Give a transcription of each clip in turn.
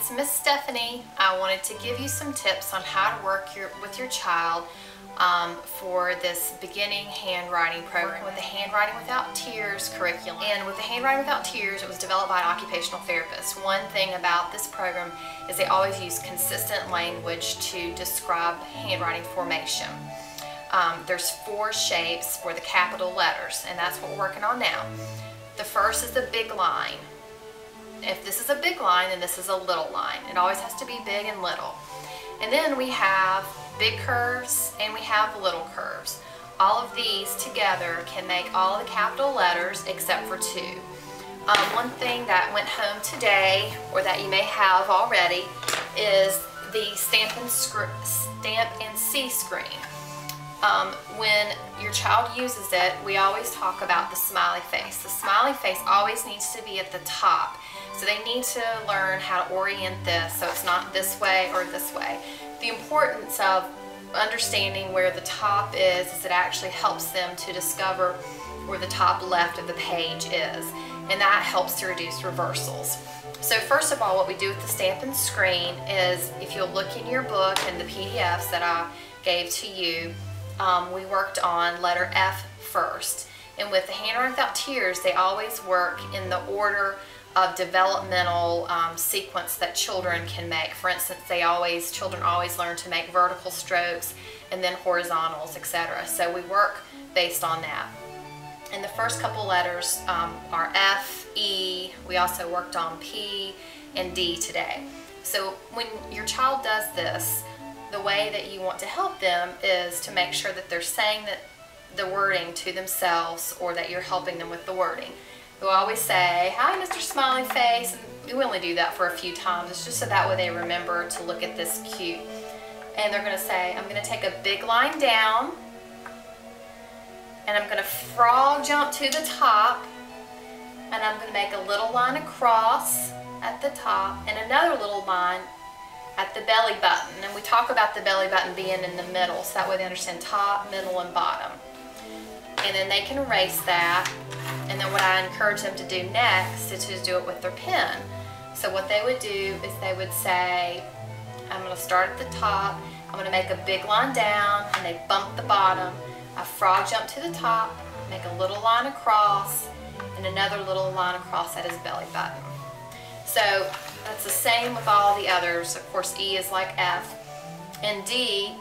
it's Miss Stephanie. I wanted to give you some tips on how to work with your child for this beginning handwriting program with the Handwriting Without Tears curriculum. And with the Handwriting Without Tears, it was developed by an occupational therapist. One thing about this program is they always use consistent language to describe handwriting formation. There's 4 shapes for the capital letters, and that's what we're working on now. The first is the big line. If this is a big line, then this is a little line. It always has to be big and little. And then we have big curves and we have little curves. All of these together can make all of the capital letters except for 2. One thing that went home today, or that you may have already, is the Stampin' Screen. When your child uses it, we always talk about the smiley face. The smiley face always needs to be at the top. So they need to learn how to orient this so it's not this way or this way. The importance of understanding where the top is it actually helps them to discover where the top left of the page is. And that helps to reduce reversals. So first of all, what we do with the Stampin' Screen is, if you'll look in your book and the PDFs that I gave to you, we worked on letter F first. And with the Handwriting Without Tears, they always work in the order of developmental sequence that children can make. For instance, children always learn to make vertical strokes and then horizontals, etc. So we work based on that. And the first couple letters are F, E. We also worked on P and D today. So when your child does this, the way that you want to help them is to make sure that they're saying the wording to themselves, or that you're helping them with the wording. We'll always say, "Hi, Mr. Smiley Face," and we only do that for a few times. It's just so that way they remember to look at this cue. And they're going to say, "I'm going to take a big line down, and I'm going to frog jump to the top, and I'm going to make a little line across at the top, and another little line at the belly button." And we talk about the belly button being in the middle, so that way they understand top, middle, and bottom. And then they can erase that. And then what I encourage them to do next is to do it with their pen. So what they would do is they would say, "I'm going to start at the top, I'm going to make a big line down," and they bump the bottom. I frog jump to the top, make a little line across, and another little line across at his belly button. So that's the same with all the others. Of course, E is like F. And D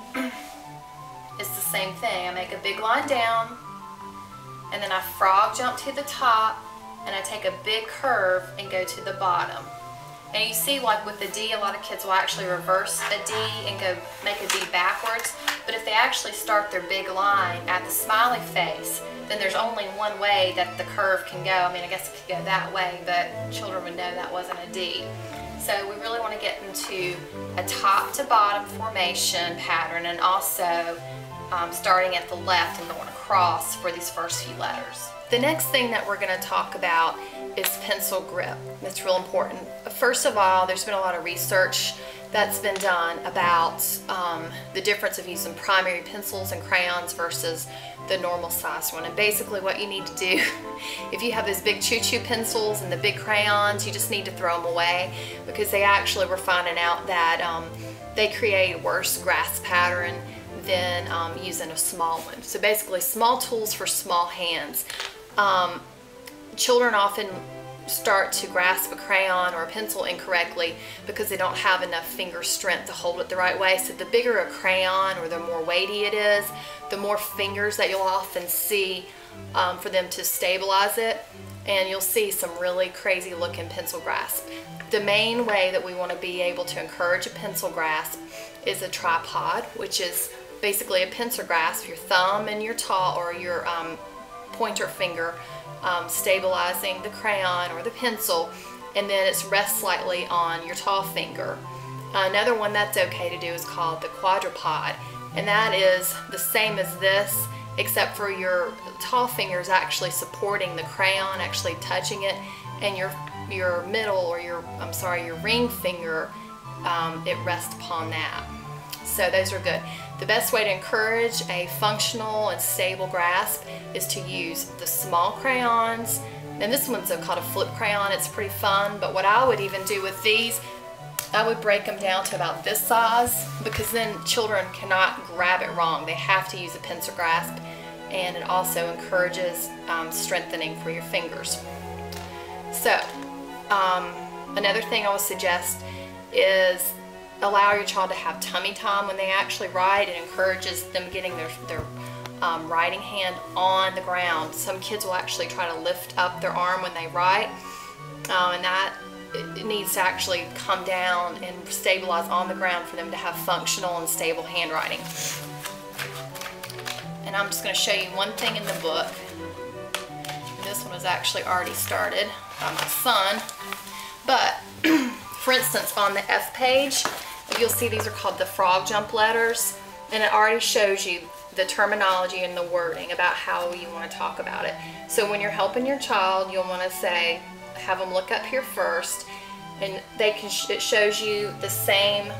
is the same thing. I make a big line down, and then I frog jump to the top, and I take a big curve and go to the bottom. And you see, like with the D, a lot of kids will actually reverse a D and go make a D backwards. But if they actually start their big line at the smiley face, then there's only one way that the curve can go. I mean, I guess it could go that way, but children would know that wasn't a D. So we really want to get into a top to bottom formation pattern, and also starting at the left and going across for these first few letters. The next thing that we're going to talk about is pencil grip. That's real important. First of all, there's been a lot of research that's been done about the difference of using primary pencils and crayons versus the normal size one. And basically what you need to do, if you have those big choo-choo pencils and the big crayons, you just need to throw them away, because they actually were finding out that they create a worse grasp pattern than using a small one. So basically, small tools for small hands. Children often start to grasp a crayon or a pencil incorrectly because they don't have enough finger strength to hold it the right way. So the bigger a crayon, or the more weighty it is, the more fingers that you'll often see for them to stabilize it, and you'll see some really crazy looking pencil grasp. The main way that we want to be able to encourage a pencil grasp is a tripod, which is basically a pencil grasp, your thumb and your your pointer finger stabilizing the crayon or the pencil, and then it's rests slightly on your tall finger. Another one that's okay to do is called the quadrupod, and that is the same as this, except for your tall finger is actually supporting the crayon, actually touching it, and your middle, or your ring finger, it rests upon that. So those are good. The best way to encourage a functional and stable grasp is to use the small crayons. And this one's called a flip crayon. It's pretty fun, but what I would even do with these I would break them down to about this size, because then children cannot grab it wrong. They have to use a pencil grasp, and it also encourages strengthening for your fingers. So another thing I would suggest is allow your child to have tummy time when they actually write. It encourages them getting their writing hand on the ground. Some kids will actually try to lift up their arm when they write, and that it needs to actually come down and stabilize on the ground for them to have functional and stable handwriting. And I'm just going to show you one thing in the book. This one was actually already started by my son, but for instance, on the F page, you'll see these are called the frog jump letters, and it already shows you the terminology and the wording about how you want to talk about it. So when you're helping your child, you'll want to say, have them look up here first, and it shows you the same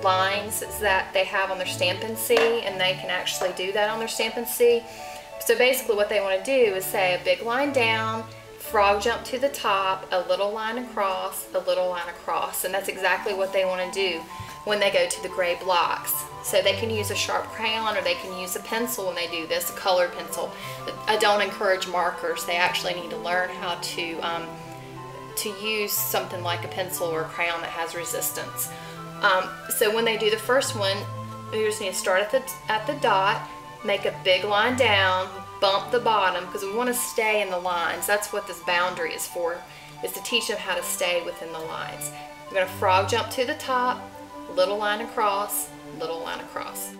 lines that they have on their Stampin' C, and they can actually do that on their Stampin' C. So basically what they want to do is say a big line down, frog jump to the top, a little line across, a little line across, and that's exactly what they want to do when they go to the gray blocks. So they can use a sharp crayon, or they can use a pencil when they do this, a colored pencil. I don't encourage markers. They actually need to learn how to use something like a pencil or a crayon that has resistance. So when they do the first one, you just need to start at the dot, make a big line down, bump the bottom, because we want to stay in the lines. That's what this boundary is for, is to teach them how to stay within the lines. We're going to frog jump to the top, little line across, little line across.